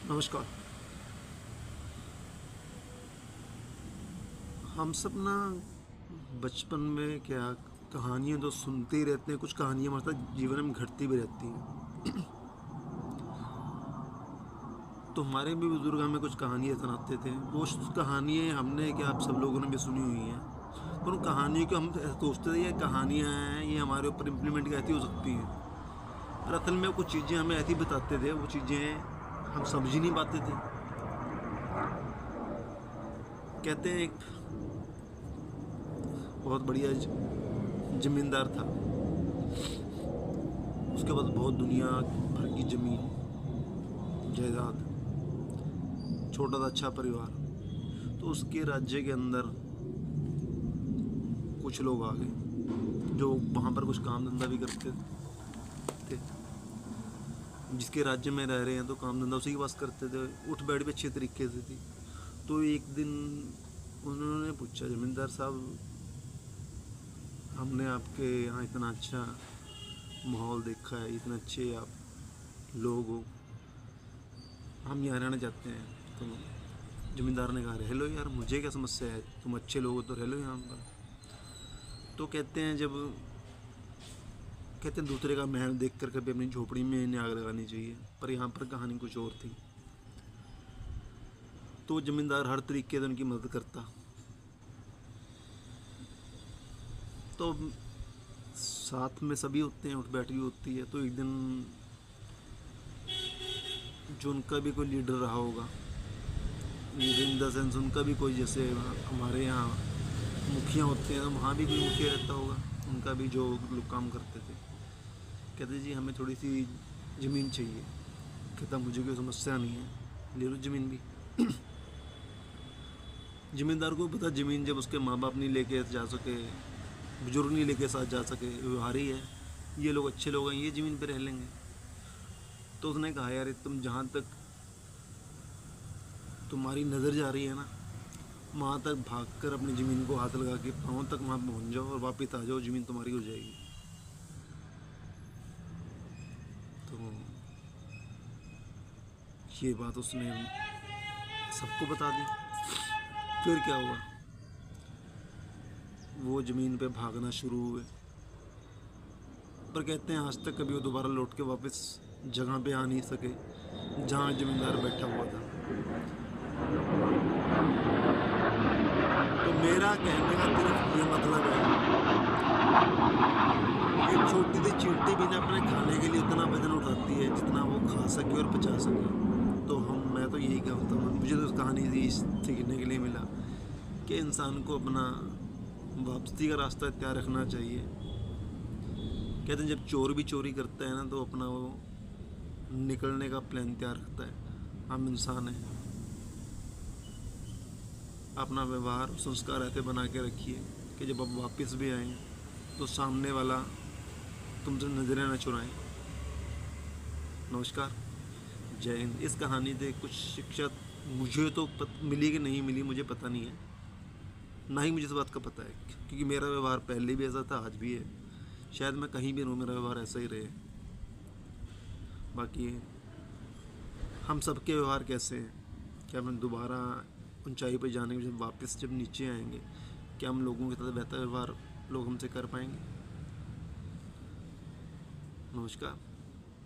नमस्कार। हम सब ना बचपन में क्या कहानियाँ तो सुनते ही रहते हैं, कुछ कहानियाँ हमारे साथ जीवन में घटती भी रहती हैं। तो हमारे भी बुज़ुर्ग हमें कुछ कहानियाँ सुनाते थे। वो कहानियाँ हमने क्या आप सब लोगों ने भी सुनी हुई हैं। पर उन कहानियों को हम सोचते थे ये कहानियाँ हैं, ये हमारे ऊपर इम्प्लीमेंट कैसी हो सकती हैं। पर असल में कुछ चीज़ें हमें ऐसी बताते थे, वो चीज़ें हम समझ ही नहीं पाते थे। कहते हैं एक बहुत बढ़िया ज़मींदार था। उसके पास बहुत दुनिया भर की ज़मीन, जायदाद, छोटा सा अच्छा परिवार। तो उसके राज्य के अंदर कुछ लोग आ गए जो वहाँ पर कुछ काम धंधा भी करते थे। जिसके राज्य में रह रहे हैं तो काम धंधा उसी के पास करते थे, उठ बैठ भी अच्छे तरीके से थी। तो एक दिन उन्होंने पूछा, जमींदार साहब, हमने आपके यहाँ इतना अच्छा माहौल देखा है, इतने अच्छे आप लोग हो, हम यहाँ रहना चाहते हैं। तो जमींदार ने कहा, रह लो यार, मुझे क्या समस्या है, तुम अच्छे लोग हो तो रह लो यहाँ पर। तो कहते हैं दूसरे का महल देख कर कभी अपनी झोपड़ी में नहीं आग लगानी चाहिए। पर यहाँ पर कहानी कुछ और थी। तो जमींदार हर तरीके से उनकी मदद करता। तो साथ में सभी होते हैं, उठ बैठ भी होती है। तो एक दिन जो उनका भी कोई लीडर रहा होगा, लीडर इन द सेंस उनका भी कोई, जैसे हमारे यहाँ मुखिया होते हैं तो वहाँ भी कोई मुखिया रहता होगा, उनका भी जो लोग काम करते थे। कहते जी हमें थोड़ी सी ज़मीन चाहिए। कहता मुझे कोई समस्या नहीं है, ले लो ज़मीन भी। ज़मींदार को पता, ज़मीन जब उसके माँ बाप नहीं लेके जा सके, बुजुर्ग नहीं लेके साथ जा सके, व्यवहारी है, ये लोग अच्छे लोग हैं, ये ज़मीन पे रह लेंगे। तो उसने कहा, यार तुम जहाँ तक तुम्हारी नज़र जा रही है ना, वहाँ तक भागकर अपनी ज़मीन को हाथ लगा के पाँव तक वहाँ पहुँच जाओ और वापस आ जाओ, ज़मीन तुम्हारी हो जाएगी। तो ये बात उसने सबको बता दी। फिर क्या हुआ, वो ज़मीन पे भागना शुरू हुए। पर कहते हैं आज तक कभी वो दोबारा लौट के वापस जगह पे आ नहीं सके जहाँ ज़मींदार बैठा हुआ था। तो मेरा कहने का सिर्फ ये मतलब है, एक छोटी सी चींटी भी ना अपने खाने के लिए उतना वजन उठाती है जितना वो खा सके और पचा सके। तो मैं तो यही कहता हूँ, मुझे तो उस कहानी से सीखने के लिए मिला कि इंसान को अपना वापसी का रास्ता तैयार रखना चाहिए। कहते हैं जब चोर भी चोरी करता है ना, तो अपना वो निकलने का प्लान तैयार रखता है। हम इंसान हैं, अपना व्यवहार संस्कार ऐसे बना के रखिए कि जब आप वापस भी आएँ तो सामने वाला तुमसे नजरें न चुराएं। नमस्कार, जय हिंद। इस कहानी से कुछ शिक्षा मुझे तो मिली कि नहीं मिली मुझे पता नहीं है, ना ही मुझे इस बात का पता है, क्योंकि मेरा व्यवहार पहले भी ऐसा था, आज भी है। शायद मैं कहीं भी रहूँ मेरा व्यवहार ऐसा ही रहे। बाकी हम सबके व्यवहार कैसे हैं, क्या हम दोबारा ऊंचाई पर जाने के जब वापस जब नीचे आएंगे, क्या हम लोगों के साथ बेहतर व्यवहार लोग हमसे कर पाएंगे। नमस्कार।